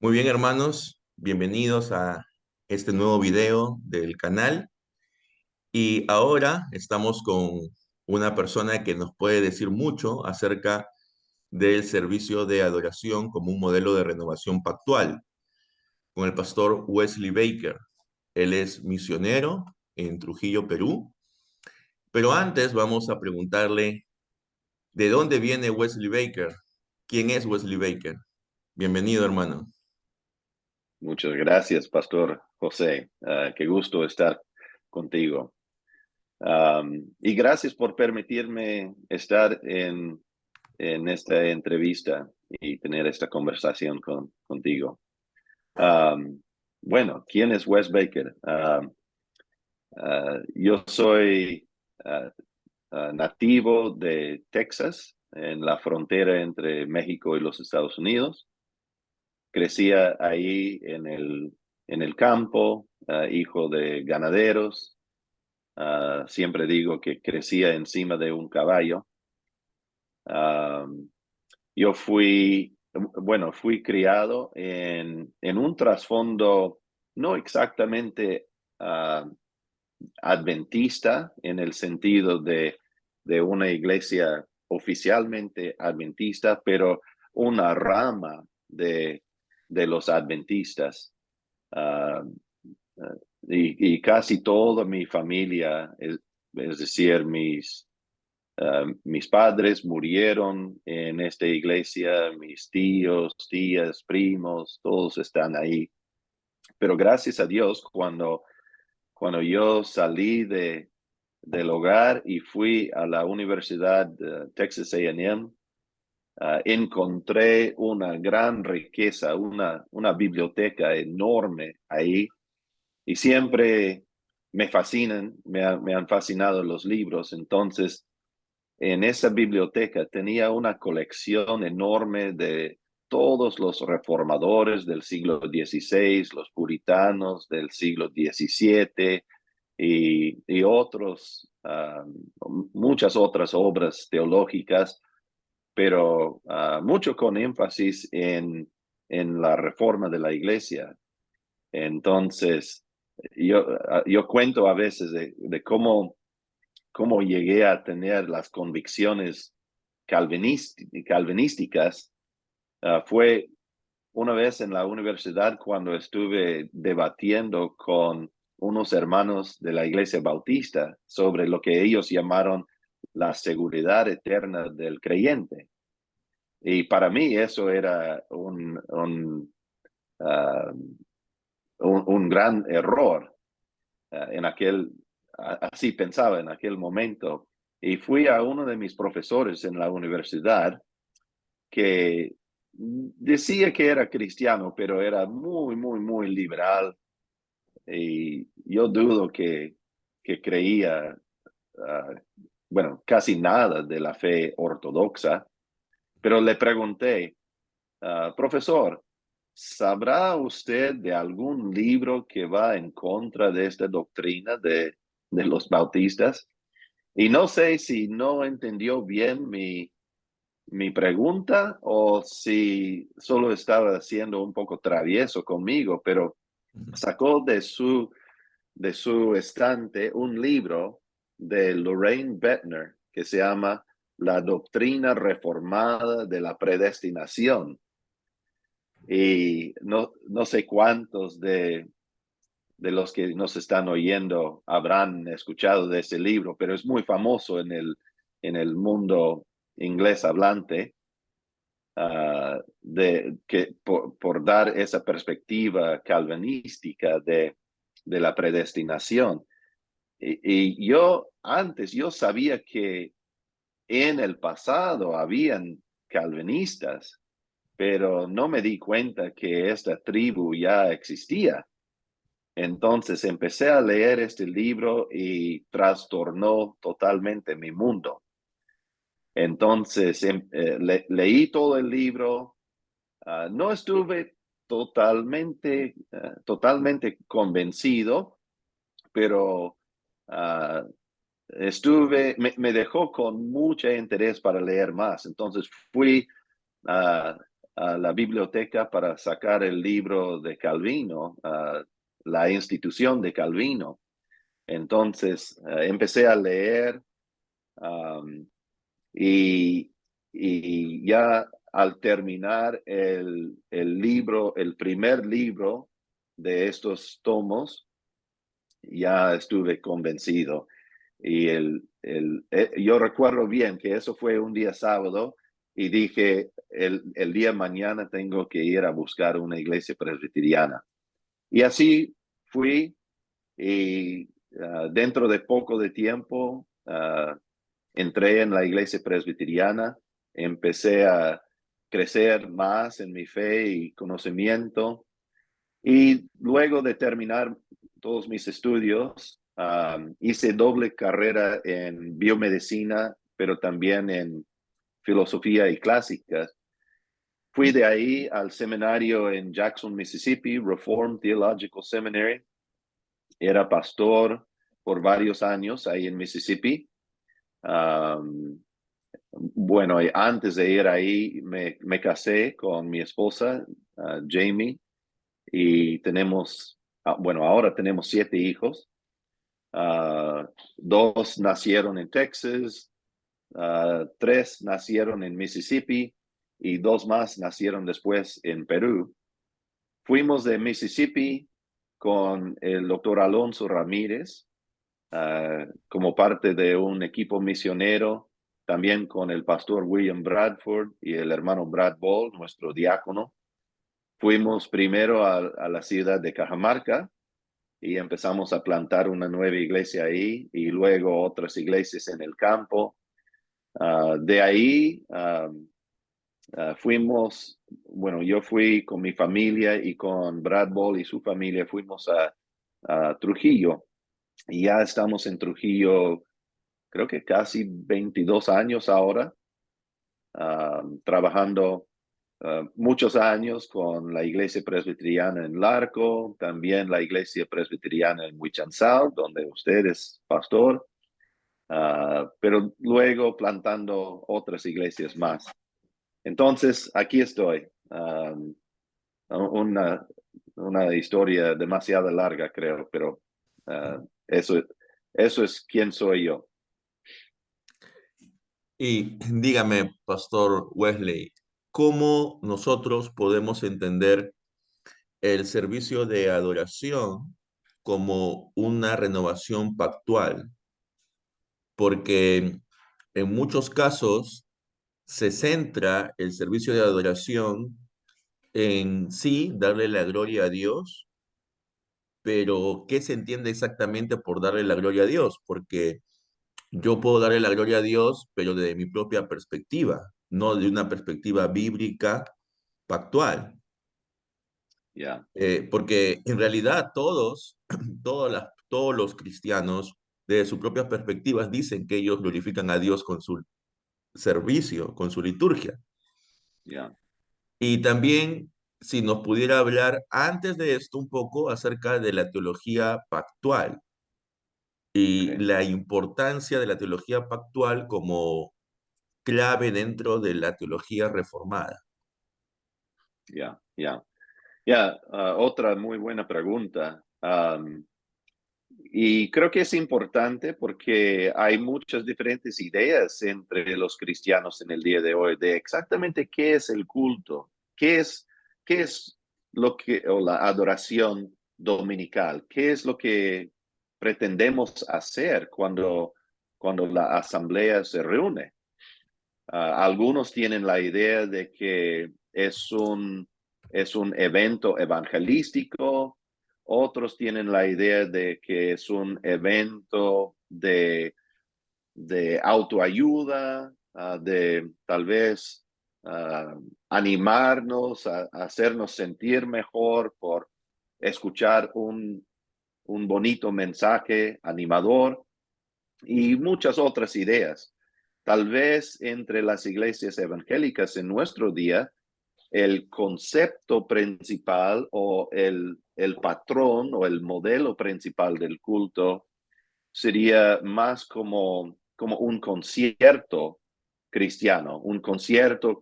Muy bien, hermanos, bienvenidos a este nuevo video del canal. Y ahora estamos con una persona que nos puede decir mucho acerca del servicio de adoración como un modelo de renovación pactual, con el pastor Wesley Baker. Él es misionero en Trujillo, Perú. Pero antes vamos a preguntarle, ¿de dónde viene Wesley Baker? ¿Quién es Wesley Baker? Bienvenido, hermano. Muchas gracias, Pastor José. Qué gusto estar contigo. Y gracias por permitirme estar en esta entrevista y tener esta conversación contigo. Um, bueno, ¿quién es Wes Baker? Yo soy nativo de Texas, en la frontera entre México y los Estados Unidos. Crecía ahí en el campo, hijo de ganaderos. Siempre digo que crecía encima de un caballo. Ah, yo fui criado en un trasfondo no exactamente ah, adventista en el sentido de una iglesia oficialmente adventista, pero una rama de los adventistas. Ah, y casi toda mi familia, es decir, mis padres murieron en esta iglesia, mis tíos, tías, primos, todos están ahí. Pero gracias a Dios, cuando yo salí del hogar y fui a la Universidad de Texas A&M, encontré una gran riqueza, una biblioteca enorme ahí. Y siempre me han fascinado los libros. Entonces, en esa biblioteca tenía una colección enorme de todos los reformadores del siglo XVI, los puritanos del siglo XVII y muchas otras obras teológicas, pero mucho con énfasis en la reforma de la iglesia. Entonces, yo cuento a veces de cómo llegué a tener las convicciones calvinísticas. Fue una vez en la universidad cuando estuve debatiendo con unos hermanos de la iglesia bautista sobre lo que ellos llamaron la seguridad eterna del creyente. Y para mí eso era uh, un gran error. Así pensaba en aquel momento. Y fui a uno de mis profesores en la universidad que decía que era cristiano, pero era muy, muy, muy liberal. Y yo dudo que creía, casi nada de la fe ortodoxa. Pero le pregunté, profesor, ¿sabrá usted de algún libro que va en contra de esta doctrina de los bautistas? Y no sé si no entendió bien mi pregunta o si solo estaba siendo un poco travieso conmigo, pero sacó de su estante un libro de Lorraine Bettner que se llama La doctrina reformada de la predestinación. Y no sé cuántos de los que nos están oyendo habrán escuchado de ese libro, pero es muy famoso en el mundo inglés hablante, por dar esa perspectiva calvinística de la predestinación. Y yo sabía que en el pasado habían calvinistas, pero no me di cuenta que esta tribu ya existía. Entonces empecé a leer este libro y trastornó totalmente mi mundo. Entonces leí todo el libro. No estuve totalmente convencido, pero uh, me dejó con mucho interés para leer más. Entonces fui a, a la biblioteca para sacar el libro de Calvino, la institución de Calvino. Entonces empecé a leer um, y, y ya al terminar libro, el primer libro de estos tomos, ya estuve convencido. Y yo recuerdo bien que eso fue un día sábado y dije, el día mañana tengo que ir a buscar una iglesia presbiteriana. Y así fui y dentro de poco de tiempo entré en la iglesia presbiteriana, empecé a crecer más en mi fe y conocimiento. Y luego de terminar todos mis estudios, hice doble carrera en biomedicina, pero también en filosofía y clásicas. Fui de ahí al seminario en Jackson, Mississippi, Reformed Theological Seminary. Era pastor por varios años ahí en Mississippi. Bueno, y antes de ir ahí me casé con mi esposa, Jamie, y tenemos, bueno, ahora tenemos 7 hijos. 2 nacieron en Texas, 3 nacieron en Mississippi y 2 más nacieron después en Perú. Fuimos de Mississippi con el doctor Alonso Ramírez como parte de un equipo misionero, también con el pastor William Bradford y el hermano Brad Ball, nuestro diácono. Fuimos primero a la ciudad de Cajamarca y empezamos a plantar una nueva iglesia ahí y luego otras iglesias en el campo. De ahí fuimos, bueno, yo fui con mi familia y con Brad Ball y su familia, fuimos a Trujillo y ya estamos en Trujillo, creo que casi 22 años ahora, trabajando muchos años con la iglesia presbiteriana en Larco, también la iglesia presbiteriana en Huichanzal, donde usted es pastor, pero luego plantando otras iglesias más. Entonces, aquí estoy. Una, una historia demasiado larga, creo, pero eso, eso es quién soy yo. Y dígame, Pastor Wesley, ¿cómo nosotros podemos entender el servicio de adoración como una renovación pactual? Porque en muchos casos se centra el servicio de adoración en sí, darle la gloria a Dios, pero ¿qué se entiende exactamente por darle la gloria a Dios? Porque yo puedo darle la gloria a Dios, pero desde mi propia perspectiva, no de una perspectiva bíblica pactual. Ya, Porque en realidad todos los cristianos, desde sus propias perspectivas, dicen que ellos glorifican a Dios con su servicio, con su liturgia. ya, Y también, si nos pudiera hablar antes de esto un poco acerca de la teología pactual y okay, la importancia de la teología pactual como clave dentro de la teología reformada. ya, ya. Ya, otra muy buena pregunta. Y creo que es importante porque hay muchas diferentes ideas entre los cristianos en el día de hoy de exactamente qué es el culto, qué es lo que, o la adoración dominical, qué es lo que pretendemos hacer cuando la asamblea se reúne. Algunos tienen la idea de que es un evento evangelístico, otros tienen la idea de que es un evento de autoayuda, de tal vez animarnos, a hacernos sentir mejor por escuchar un bonito mensaje animador y muchas otras ideas. Tal vez entre las iglesias evangélicas en nuestro día, el concepto principal o el patrón o el modelo principal del culto sería más como un concierto cristiano, un concierto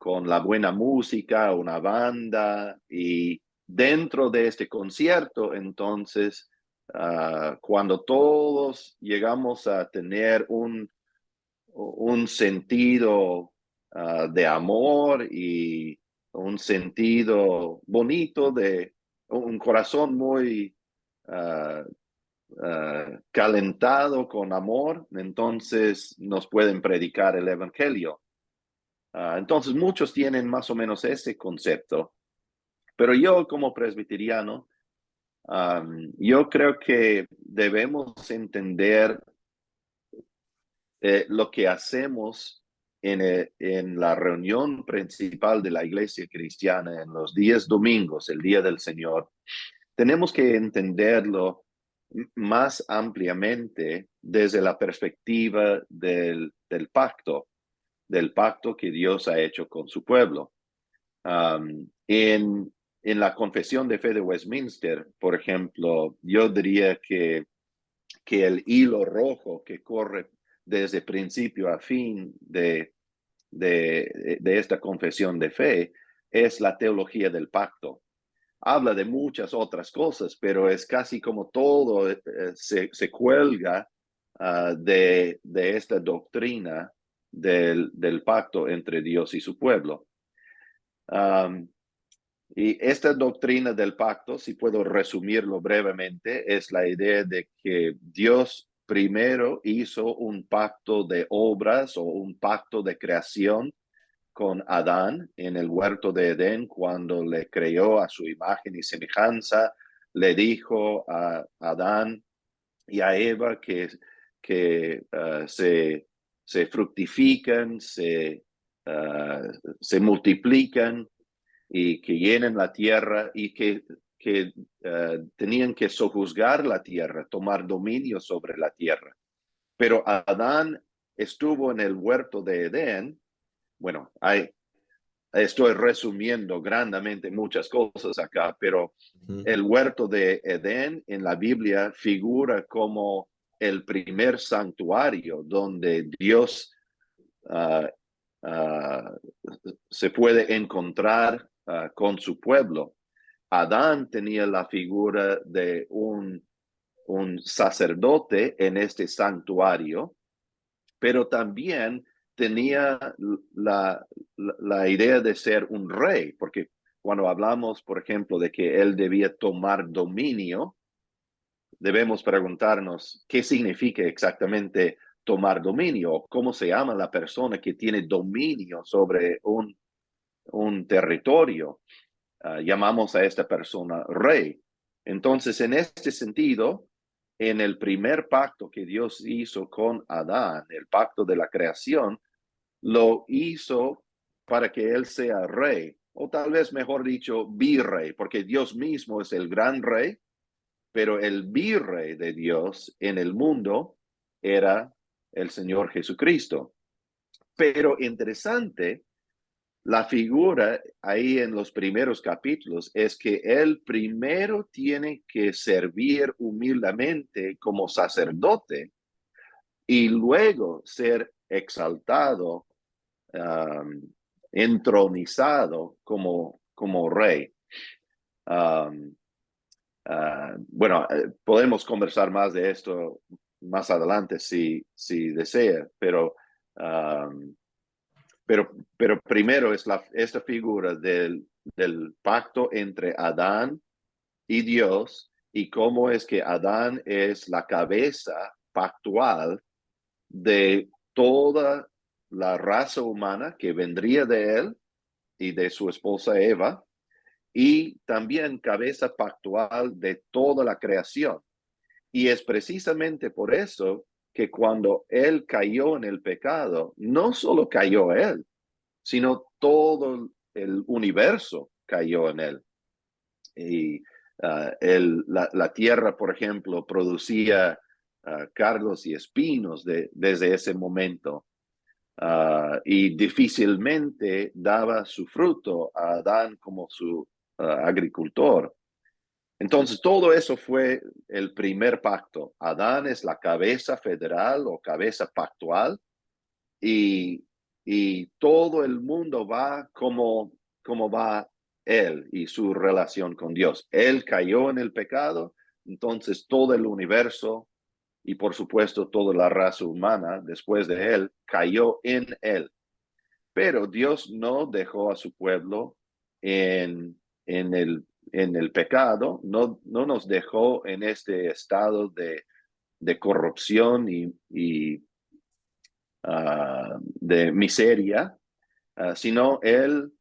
con la buena música, una banda, y dentro de este concierto, entonces, cuando todos llegamos a tener un sentido de amor y un sentido bonito de un corazón muy uh, calentado con amor, entonces nos pueden predicar el evangelio. Entonces muchos tienen más o menos ese concepto, pero yo como presbiteriano, yo creo que debemos entender lo que hacemos en la reunión principal de la iglesia cristiana en los días domingos, el día del Señor. Tenemos que entenderlo más ampliamente desde la perspectiva del pacto que Dios ha hecho con su pueblo. En la Confesión de Fe de Westminster, por ejemplo, yo diría que el hilo rojo que corre desde principio a fin de esta confesión de fe es la teología del pacto. Habla de muchas otras cosas, pero es casi como todo se cuelga de esta doctrina del pacto entre Dios y su pueblo. Y esta doctrina del pacto, si puedo resumirlo brevemente, es la idea de que Dios primero hizo un pacto de obras o un pacto de creación con Adán en el huerto de Edén cuando le creó a su imagen y semejanza. Le dijo a Adán y a Eva que se fructifican, se multiplican y que llenen la tierra y que tenían que sojuzgar la tierra, tomar dominio sobre la tierra. Pero Adán estuvo en el huerto de Edén. Bueno, estoy resumiendo grandemente muchas cosas acá, pero el huerto de Edén en la Biblia figura como el primer santuario donde Dios uh, se puede encontrar con su pueblo. Adán tenía la figura de un sacerdote en este santuario, pero también tenía la idea de ser un rey, porque cuando hablamos, por ejemplo, de que él debía tomar dominio, debemos preguntarnos qué significa exactamente tomar dominio, cómo se llama la persona que tiene dominio sobre un territorio. Llamamos a esta persona rey. Entonces, en este sentido, en el primer pacto que Dios hizo con Adán, el pacto de la creación, lo hizo para que él sea rey, o tal vez mejor dicho, virrey, porque Dios mismo es el gran rey, pero el virrey de Dios en el mundo era el Señor Jesucristo. Pero interesante, la figura ahí en los primeros capítulos es que él primero tiene que servir humildemente como sacerdote y luego ser exaltado, entronizado como rey. Um, bueno, podemos conversar más de esto más adelante si desea, um, pero primero es esta figura del pacto entre Adán y Dios y cómo es que Adán es la cabeza pactual de toda la raza humana que vendría de él y de su esposa Eva, y también cabeza pactual de toda la creación. Y es precisamente por eso que cuando él cayó en el pecado, no solo cayó él, sino todo el universo cayó en él. Y la tierra, por ejemplo, producía cardos y espinos desde ese momento. Y difícilmente daba su fruto a Adán como su agricultor. Entonces, todo eso fue el primer pacto. Adán es la cabeza federal o cabeza pactual y y todo el mundo va como va él y su relación con Dios. Él cayó en el pecado, entonces todo el universo y por supuesto toda la raza humana después de él cayó en él. Pero Dios no dejó a su pueblo en el pecado, no nos dejó en este estado de corrupción de miseria, sino Él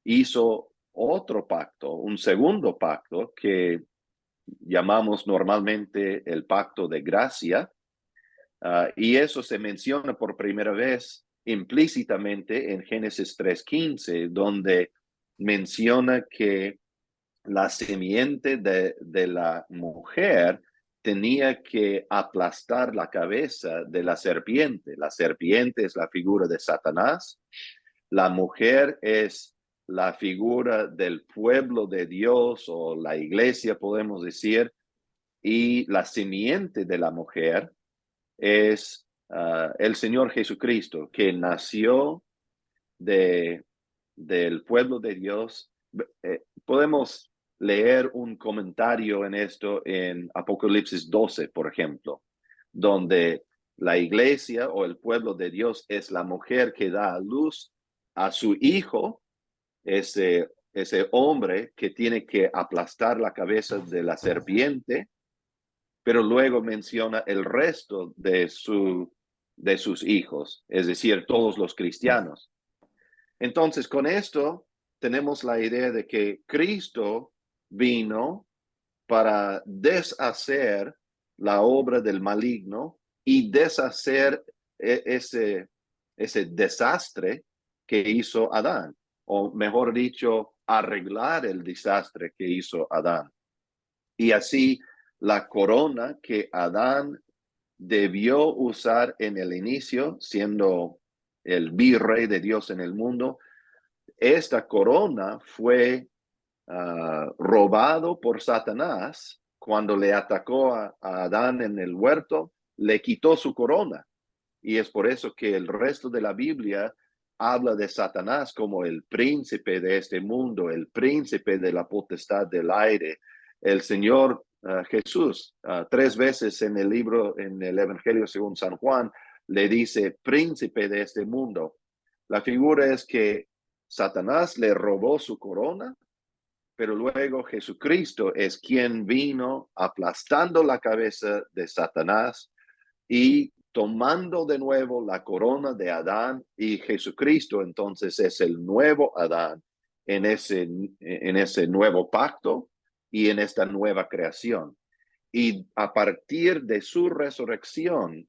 hizo otro pacto, un segundo pacto que llamamos normalmente el pacto de gracia, y eso se menciona por primera vez implícitamente en Génesis 3:15, donde menciona que la simiente de la mujer tenía que aplastar la cabeza de la serpiente. La serpiente es la figura de Satanás, la mujer es la figura del pueblo de Dios o la iglesia, podemos decir, y la simiente de la mujer es el Señor Jesucristo, que nació de, del pueblo de Dios. Podemos leer un comentario en esto en Apocalipsis 12, por ejemplo, donde la iglesia o el pueblo de Dios es la mujer que da a luz a su hijo, ese hombre que tiene que aplastar la cabeza de la serpiente, pero luego menciona el resto de sus hijos, es decir, todos los cristianos. Entonces, con esto tenemos la idea de que Cristo vino para deshacer la obra del maligno y deshacer ese desastre que hizo Adán, o mejor dicho, arreglar el desastre que hizo Adán. Y así la corona que Adán debió usar en el inicio, siendo el virrey de Dios en el mundo, esta corona fue robado por Satanás cuando le atacó a Adán en el huerto, le quitó su corona. Y es por eso que el resto de la Biblia habla de Satanás como el príncipe de este mundo, el príncipe de la potestad del aire. El Señor Jesús, 3 veces en el libro, en el Evangelio según San Juan, le dice príncipe de este mundo. La figura es que Satanás le robó su corona, pero luego Jesucristo es quien vino aplastando la cabeza de Satanás y tomando de nuevo la corona de Adán, y Jesucristo entonces es el nuevo Adán en ese nuevo pacto y en esta nueva creación. Y a partir de su resurrección,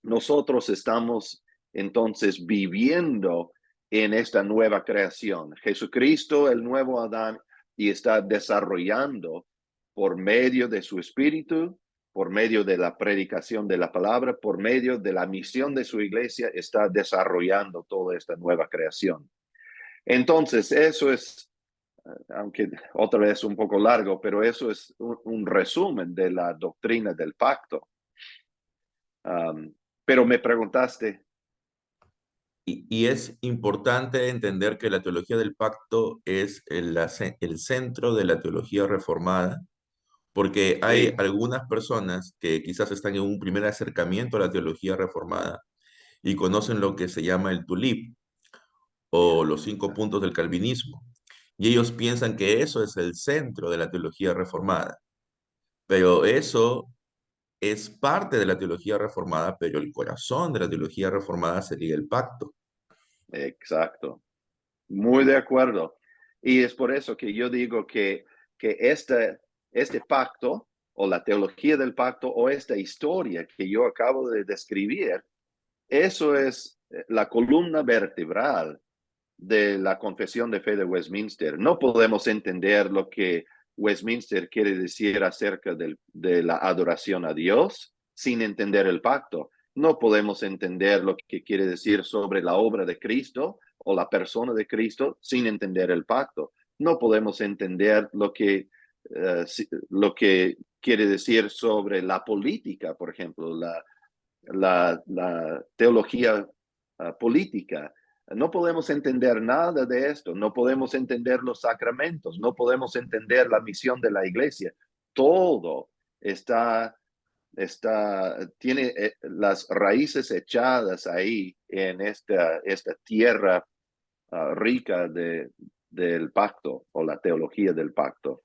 nosotros estamos entonces viviendo en esta nueva creación. Jesucristo, el nuevo Adán, y está desarrollando por medio de su espíritu, por medio de la predicación de la palabra, por medio de la misión de su iglesia, está desarrollando toda esta nueva creación. Entonces, eso es, aunque otra vez un poco largo, pero eso es un resumen de la doctrina del pacto. Pero me preguntaste. Y es importante entender que la teología del pacto es el centro de la teología reformada, porque hay Sí, algunas personas que quizás están en un primer acercamiento a la teología reformada y conocen lo que se llama el tulip o los 5 puntos del calvinismo. Y ellos piensan que eso es el centro de la teología reformada. Pero eso es parte de la teología reformada, pero el corazón de la teología reformada sería el pacto. exacto. Muy de acuerdo. Y es por eso que yo digo que este pacto o la teología del pacto o esta historia que yo acabo de describir, eso es la columna vertebral de la Confesión de Fe de Westminster. No podemos entender lo que Westminster quiere decir acerca de la adoración a Dios sin entender el pacto. No podemos entender lo que quiere decir sobre la obra de Cristo o la persona de Cristo sin entender el pacto. No podemos entender lo que quiere decir sobre la política, por ejemplo, la teología política. No podemos entender nada de esto, no podemos entender los sacramentos, no podemos entender la misión de la iglesia. Todo tiene las raíces echadas ahí en esta tierra rica del pacto o la teología del pacto.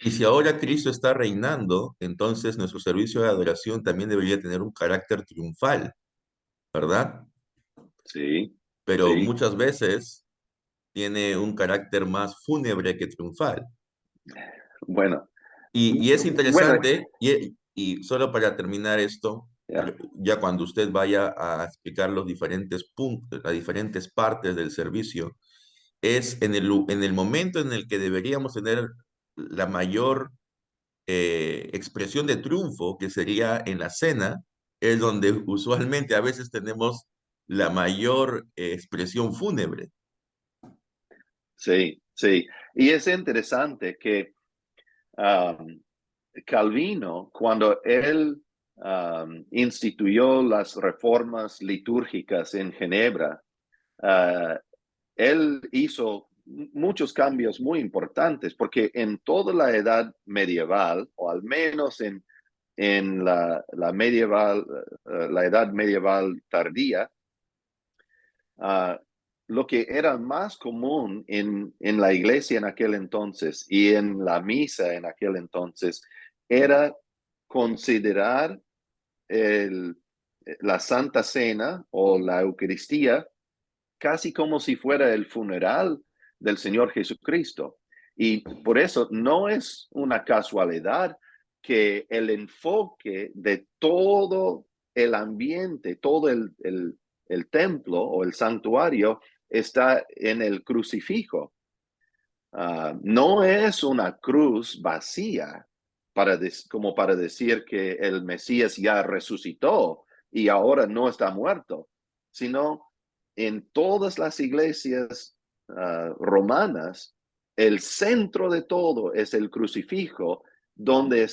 Y si ahora Cristo está reinando, entonces nuestro servicio de adoración también debería tener un carácter triunfal, ¿verdad? Sí, Pero sí. muchas veces tiene un carácter más fúnebre que triunfal. Bueno, Y es bueno, interesante, y solo para terminar esto, ya, ya cuando usted vaya a explicar los diferentes puntos, las diferentes partes del servicio, es en el momento en el que deberíamos tener la mayor expresión de triunfo, que sería en la cena, es donde usualmente a veces tenemos la mayor expresión fúnebre. sí, sí. Y es interesante que um, Calvino, cuando él instituyó las reformas litúrgicas en Ginebra, uh, él hizo muchos cambios muy importantes, porque en toda la edad medieval, o al menos en la edad medieval tardía, uh, lo que era más común en la iglesia en aquel entonces y en la misa en aquel entonces era considerar el, la Santa Cena o la Eucaristía casi como si fuera el funeral del Señor Jesucristo. Y por eso no es una casualidad que el enfoque de todo el ambiente, todo el templo o el santuario está en el crucifijo. No es una cruz vacía como para decir que el Mesías ya resucitó y ahora no está muerto, sino en todas las iglesias romanas, el centro de todo es el crucifijo, donde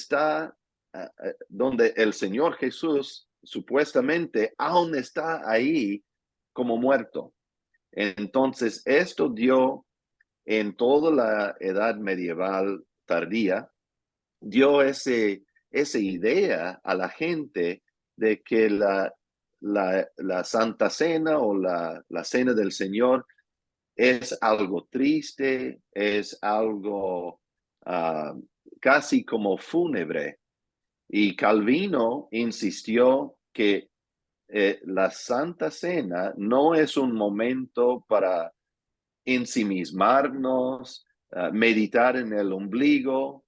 donde el Señor Jesús supuestamente aún está ahí como muerto. Entonces, esto dio en toda la edad medieval tardía, dio esa idea a la gente de que la Santa Cena o la Cena del Señor es algo triste, es algo casi como fúnebre. Y Calvino insistió que la Santa Cena no es un momento para ensimismarnos, meditar en el ombligo,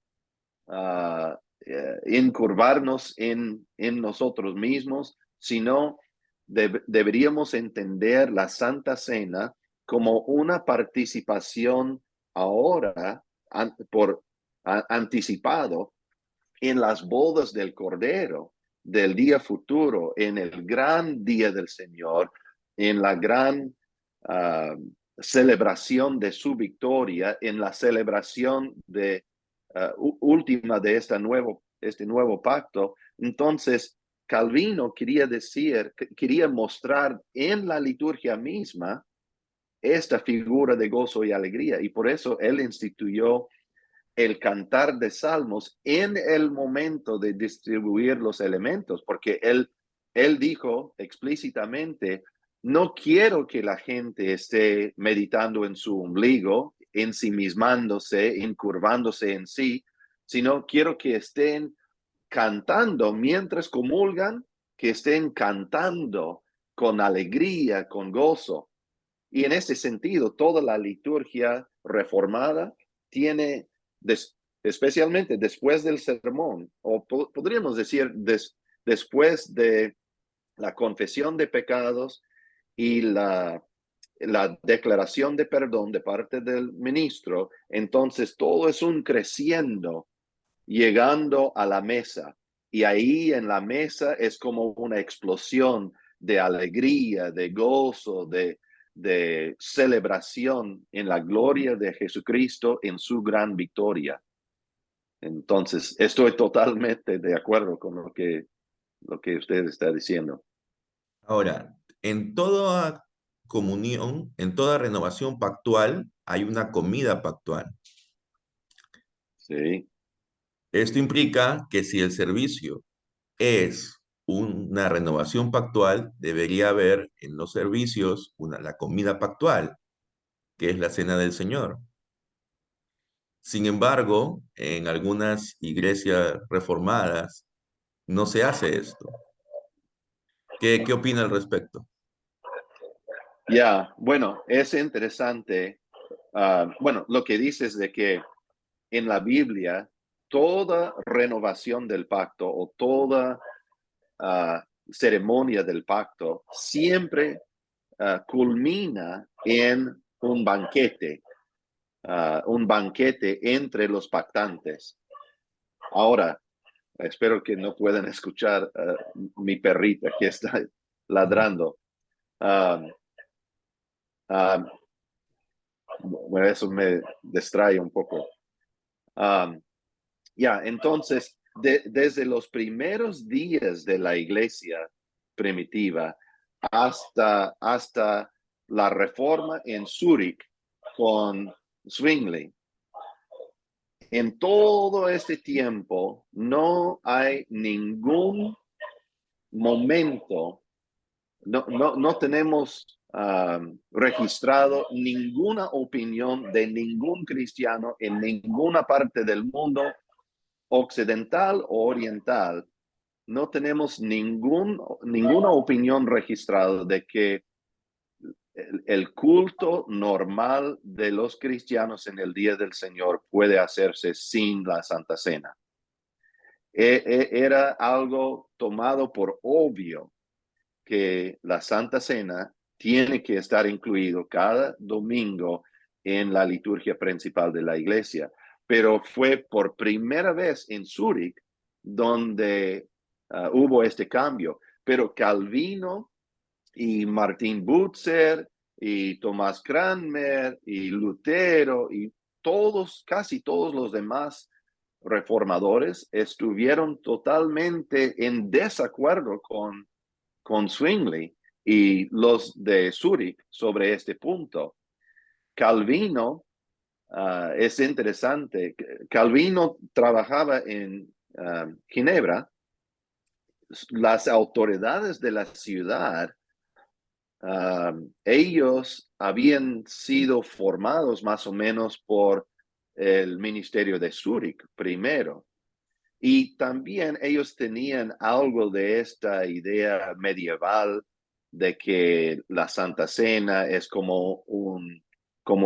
incurvarnos en nosotros mismos, sino deberíamos entender la Santa Cena como una participación ahora por anticipado en las bodas del Cordero del día futuro, en el gran día del Señor, en la gran celebración de su victoria, en la celebración última de este nuevo pacto. Entonces, Calvino quería mostrar en la liturgia misma esta figura de gozo y alegría, y por eso él instituyó el cantar de salmos en el momento de distribuir los elementos, porque él dijo explícitamente, no quiero que la gente esté meditando en su ombligo, ensimismándose, incurvándose en sí, sino quiero que estén cantando mientras comulgan, que estén cantando con alegría, con gozo. Y en ese sentido, toda la liturgia reformada tiene, especialmente después del sermón, o podríamos decir después de la confesión de pecados y la declaración de perdón de parte del ministro, entonces todo es un creciendo llegando a la mesa. Y ahí en la mesa es como una explosión de alegría, de gozo, de celebración en la gloria de Jesucristo en su gran victoria. Entonces, estoy totalmente de acuerdo con lo que usted está diciendo. Ahora, en toda comunión, en toda renovación pactual, hay una comida pactual. Sí, Esto implica que si el servicio es una renovación pactual, debería haber en los servicios la comida pactual, que es la cena del Señor. Sin embargo, en algunas iglesias reformadas no se hace esto. ¿Qué opina al respecto? ya, bueno, es interesante. Bueno, lo que dices de que en la Biblia, toda renovación del pacto o toda ceremonia del pacto siempre culmina en un banquete entre los pactantes. Ahora, espero que no puedan escuchar mi perrita que está Ujú. ladrando. Um, um, bueno, eso me distrae un poco. Um, entonces, desde los primeros días de la iglesia primitiva hasta la reforma en Zúrich con Zwingli, en todo este tiempo no hay ningún momento, no tenemos registrado ninguna opinión de ningún cristiano en ninguna parte del mundo occidental o oriental. No tenemos ninguna opinión registrada de que el culto normal de los cristianos en el Día del Señor puede hacerse sin la Santa Cena. Era algo tomado por obvio que la Santa Cena tiene que estar incluido cada domingo en la liturgia principal de la iglesia. Pero fue por primera vez en Zúrich donde hubo este cambio. Pero Calvino y Martín Butzer y Tomás Cranmer y Lutero y todos, casi todos los demás reformadores estuvieron totalmente en desacuerdo con Zwingli y los de Zurich sobre este punto. Calvino, es interesante, Calvino trabajaba en Ginebra. Las autoridades de la ciudad, ellos habían sido formados más o menos por el ministerio de Zurich primero. Y también ellos tenían algo de esta idea medieval de que la Santa Cena es como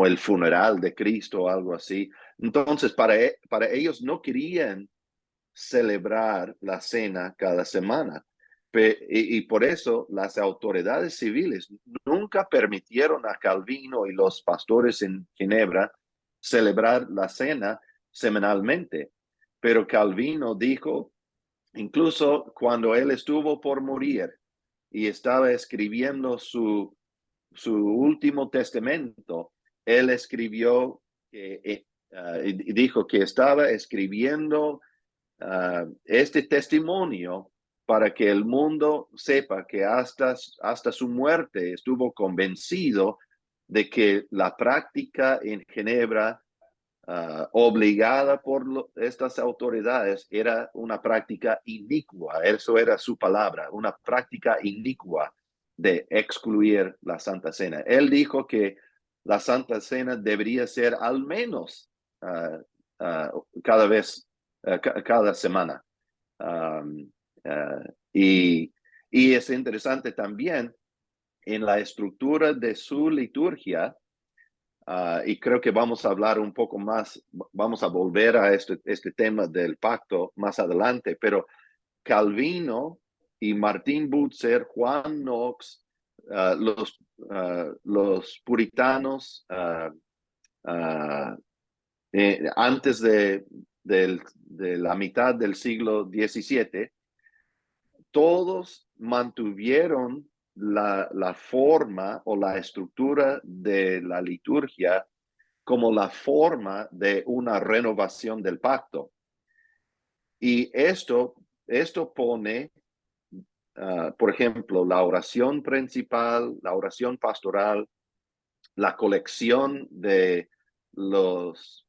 el funeral de Cristo o algo así. Entonces, para ellos no querían celebrar la cena cada semana. Y por eso las autoridades civiles nunca permitieron a Calvino y los pastores en Ginebra celebrar la cena semanalmente. Pero Calvino dijo, incluso cuando él estuvo por morir y estaba escribiendo su último testamento, él escribió y dijo que estaba escribiendo este testimonio para que el mundo sepa que hasta su muerte estuvo convencido de que la práctica en Ginebra obligada por estas autoridades era una práctica inicua. Eso era su palabra, una práctica inicua de excluir la Santa Cena. Él dijo que la Santa Cena debería ser al menos cada vez, cada semana. Um, y, y es interesante también en la estructura de su liturgia. Y creo que vamos a hablar un poco más, vamos a volver a este tema del pacto más adelante, pero Calvino y Martín Butzer, Juan Knox, los puritanos, antes de la mitad del siglo XVII, todos mantuvieron la forma o la estructura de la liturgia como la forma de una renovación del pacto. Y esto pone por ejemplo, la oración principal, la oración pastoral, la colección de los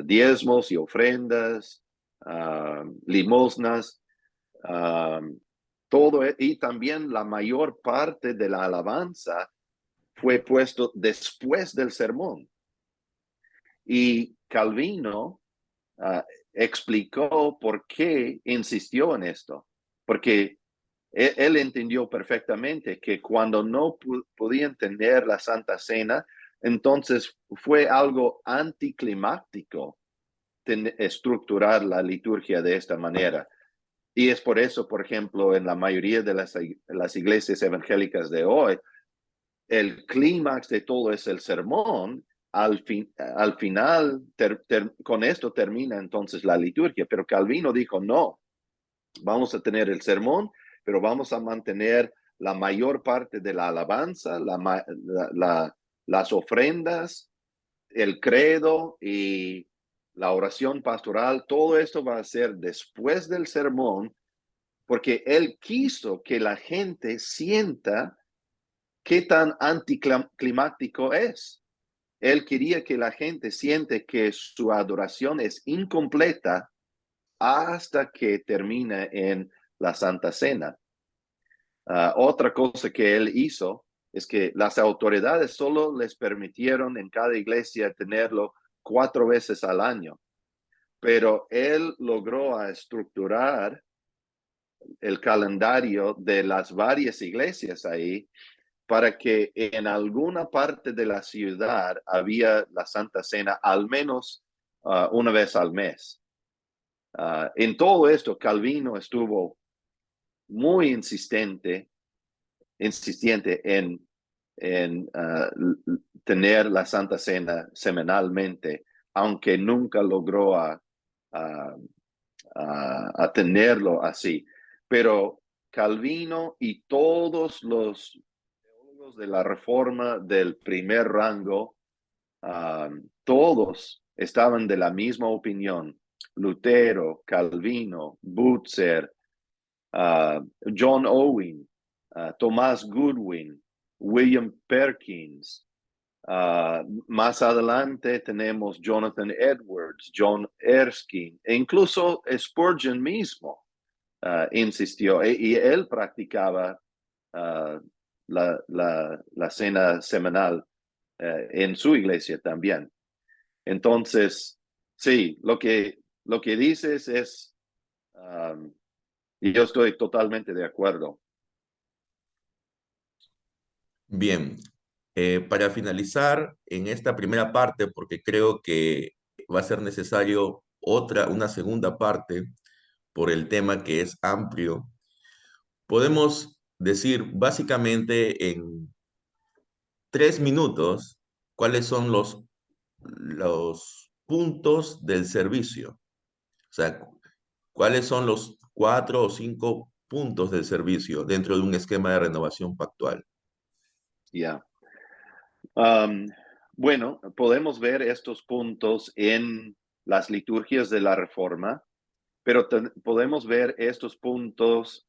diezmos y ofrendas, limosnas, todo, y también la mayor parte de la alabanza fue puesto después del sermón. Y Calvino explicó por qué insistió en esto, porque él entendió perfectamente que cuando no podían tener la Santa Cena, entonces fue algo anticlimático estructurar la liturgia de esta manera. Y es por eso, por ejemplo, en la mayoría de las iglesias evangélicas de hoy, el clímax de todo es el sermón. Al final, con esto termina entonces la liturgia. Pero Calvino dijo, no, vamos a tener el sermón, pero vamos a mantener la mayor parte de la alabanza, las ofrendas, el credo y la oración pastoral. Todo esto va a ser después del sermón, porque él quiso que la gente sienta qué tan anticlimático es. Él quería que la gente siente que su adoración es incompleta hasta que termine en la Santa Cena. Otra cosa que él hizo es que las autoridades solo les permitieron en cada iglesia tenerlo 4 veces al año, pero él logró estructurar el calendario de las varias iglesias ahí para que en alguna parte de la ciudad había la Santa Cena al menos una vez al mes. En todo esto, Calvino estuvo muy insistente en tener la Santa Cena semanalmente, aunque nunca logró a tenerlo así. Pero Calvino y todos los teólogos de la Reforma del primer rango, todos estaban de la misma opinión. Lutero, Calvino, Butzer, John Owen, Thomas Goodwin, William Perkins. Más adelante tenemos Jonathan Edwards, John Erskine, e incluso Spurgeon mismo insistió, y él practicaba la cena semanal en su iglesia también. Entonces, sí, lo que dices es, y yo estoy totalmente de acuerdo. Bien, para finalizar en esta primera parte, porque creo que va a ser necesario una segunda parte por el tema que es amplio, podemos decir básicamente en 3 minutos cuáles son los puntos del servicio. O sea, cuáles son los 4 o 5 puntos del servicio dentro de un esquema de renovación pactual. Ya. Um, bueno, podemos ver estos puntos en las liturgias de la Reforma, pero podemos ver estos puntos,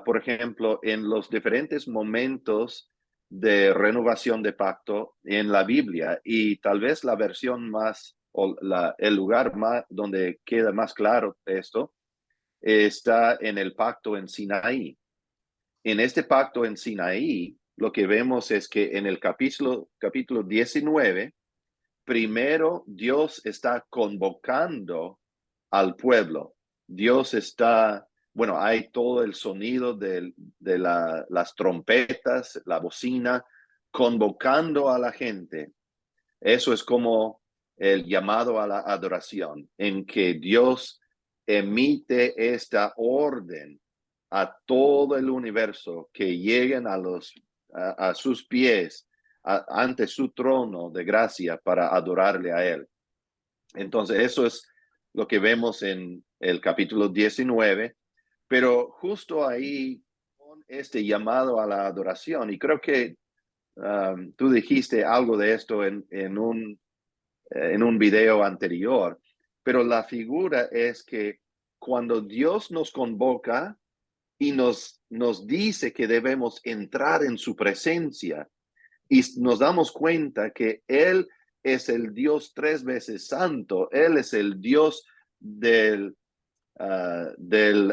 por ejemplo, en los diferentes momentos de renovación de pacto en la Biblia, y tal vez la versión más, o el lugar más donde queda más claro esto, está en el pacto en Sinaí. En este pacto en Sinaí, lo que vemos es que en el capítulo 19, primero Dios está convocando al pueblo. Dios está, bueno, hay todo el sonido de las trompetas, la bocina, convocando a la gente. Eso es como el llamado a la adoración, en que Dios emite esta orden a todo el universo que lleguen a sus pies ante su trono de gracia para adorarle a él. Entonces, eso es lo que vemos en el capítulo 19, pero justo ahí con este llamado a la adoración, y creo que tú dijiste algo de esto en un video anterior, pero la figura es que cuando Dios nos convoca, y nos dice que debemos entrar en su presencia y nos damos cuenta que Él es el Dios tres veces santo, Él es el Dios del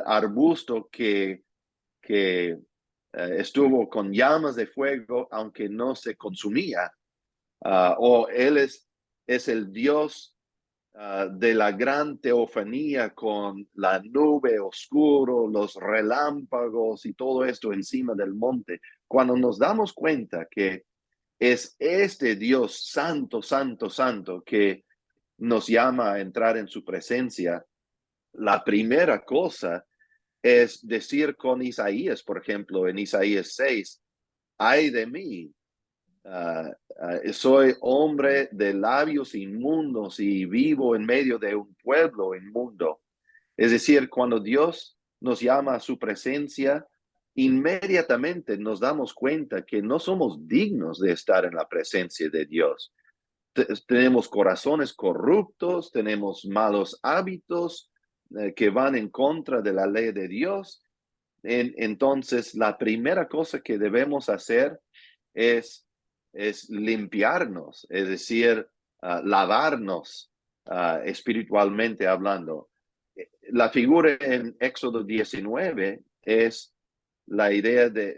arbusto que estuvo con llamas de fuego, aunque no se consumía, o Él es el Dios de la gran teofanía con la nube oscuro, los relámpagos y todo esto encima del monte. Cuando nos damos cuenta que es este Dios santo, santo, santo que nos llama a entrar en su presencia, la primera cosa es decir con Isaías, por ejemplo, en Isaías 6, ay de mí, soy hombre de labios inmundos y vivo en medio de un pueblo inmundo. Es decir, cuando Dios nos llama a su presencia, inmediatamente nos damos cuenta que no somos dignos de estar en la presencia de Dios. Tenemos corazones corruptos, tenemos malos hábitos que van en contra de la ley de Dios. Entonces, la primera cosa que debemos hacer es, es limpiarnos, es decir, lavarnos espiritualmente hablando. La figura en Éxodo 19 es la idea de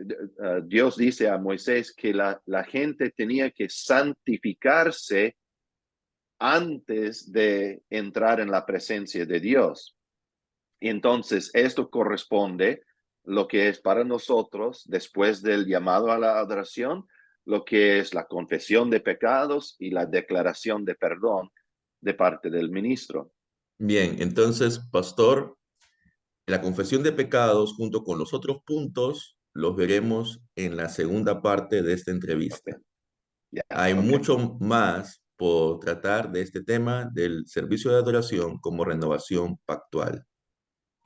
Dios dice a Moisés que la gente tenía que santificarse antes de entrar en la presencia de Dios. Y entonces esto corresponde lo que es para nosotros después del llamado a la adoración, lo que es la confesión de pecados y la declaración de perdón de parte del ministro. Bien, entonces, pastor, la confesión de pecados junto con los otros puntos los veremos en la segunda parte de esta Ok, entrevista. ya, Hay ok. mucho más por tratar de este tema del servicio de adoración como renovación pactual.